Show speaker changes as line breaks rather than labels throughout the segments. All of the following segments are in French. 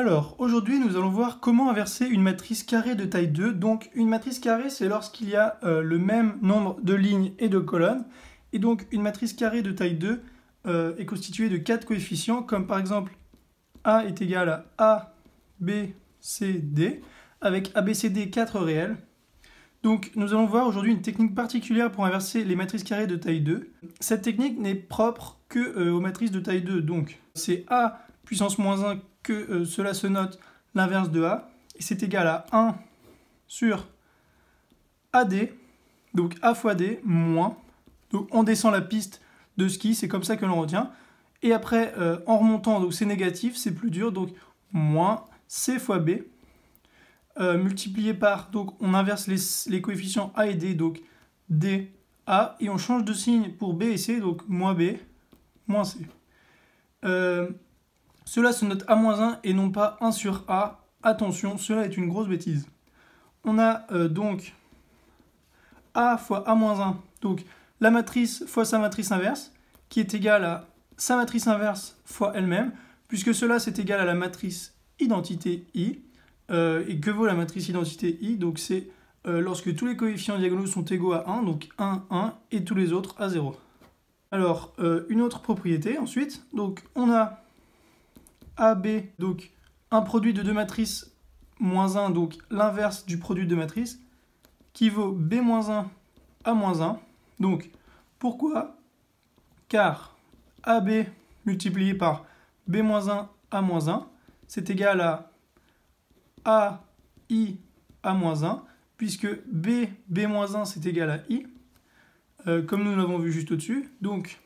Alors, aujourd'hui, nous allons voir comment inverser une matrice carrée de taille 2. Donc, une matrice carrée, c'est lorsqu'il y a le même nombre de lignes et de colonnes. Et donc, une matrice carrée de taille 2 est constituée de 4 coefficients, comme par exemple A est égal à A, B, C, D, avec A, B, C, D 4 réels. Donc, nous allons voir aujourd'hui une technique particulière pour inverser les matrices carrées de taille 2. Cette technique n'est propre que aux matrices de taille 2. Donc, c'est A puissance moins 1 que cela se note l'inverse de A. Et c'est égal à 1 sur AD, donc A fois D, moins. Donc, on descend la piste de ski, c'est comme ça que l'on retient. Et après, en remontant, donc c'est négatif, c'est plus dur, donc moins C fois B. Multiplié par, donc on inverse les coefficients A et D, donc D, A, et on change de signe pour B et C, donc moins B, moins C. Cela se note A-1 et non pas 1 sur A. Attention, cela est une grosse bêtise. On a donc A fois A-1, donc la matrice fois sa matrice inverse, qui est égale à sa matrice inverse fois elle-même, puisque cela c'est égal à la matrice identité I. Et que vaut la matrice identité I? Donc c'est lorsque tous les coefficients diagonaux sont égaux à 1, donc 1, 1, et tous les autres à 0. Alors, une autre propriété ensuite, donc on a AB, donc un produit de deux matrices moins 1, donc l'inverse du produit de deux matrices, qui vaut B-1 à moins 1. Donc, pourquoi? Car AB multiplié par B-1 à moins 1, c'est égal à A, I, A moins 1, puisque B, B-1, c'est égal à I, comme nous l'avons vu juste au-dessus. Donc,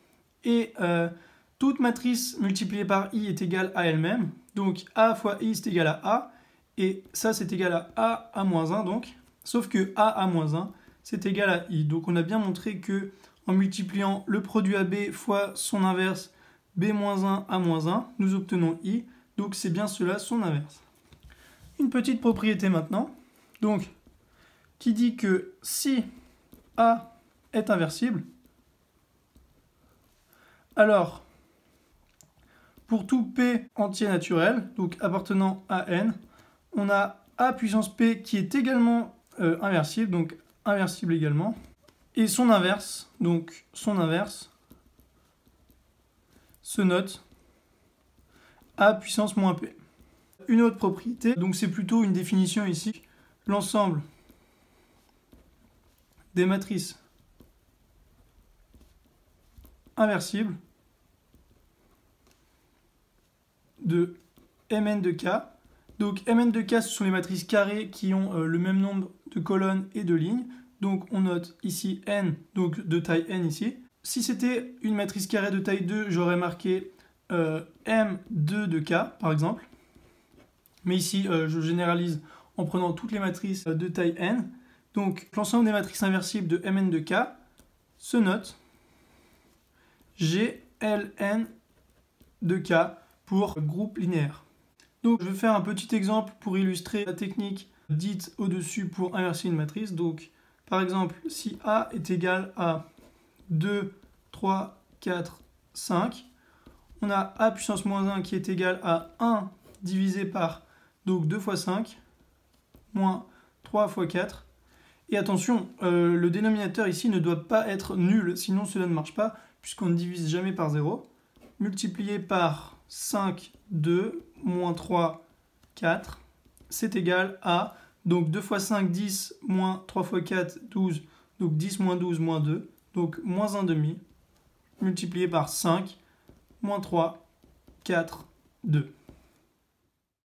toute matrice multipliée par I est égale à elle-même. Donc, A fois I, c'est égal à A. Et ça, c'est égal à A moins 1, donc. Sauf que A moins 1, c'est égal à I. Donc, on a bien montré que en multipliant le produit AB fois son inverse, B-1, A-1, nous obtenons I. Donc, c'est bien cela, son inverse. Une petite propriété maintenant, donc, qui dit que si A est inversible, alors, pour tout P entier naturel, donc appartenant à N, on a A puissance P qui est également inversible, donc inversible également, et son inverse, donc son inverse, se note A puissance moins P. Une autre propriété, donc c'est plutôt une définition ici, l'ensemble des matrices inversibles de Mn de K. Donc Mn de K, ce sont les matrices carrées qui ont le même nombre de colonnes et de lignes. Donc on note ici N, donc de taille N ici. Si c'était une matrice carrée de taille 2, j'aurais marqué M2 de K, par exemple. Mais ici, je généralise en prenant toutes les matrices de taille N. Donc, l'ensemble des matrices inversibles de Mn de K se note GLN de K pour groupe linéaire. Donc, je vais faire un petit exemple pour illustrer la technique dite au-dessus pour inverser une matrice. Donc, par exemple, si A est égal à 2, 3, 4, 5, on a A puissance moins 1 qui est égal à 1 divisé par donc 2 fois 5, moins 3 fois 4. Et attention, le dénominateur ici ne doit pas être nul, sinon cela ne marche pas, puisqu'on ne divise jamais par 0. Multiplié par 5, 2, moins 3, 4, c'est égal à, donc 2 fois 5, 10, moins 3 fois 4, 12, donc 10 moins 12, moins 2, donc moins 1,5, multiplié par 5, moins 3, 4, 2.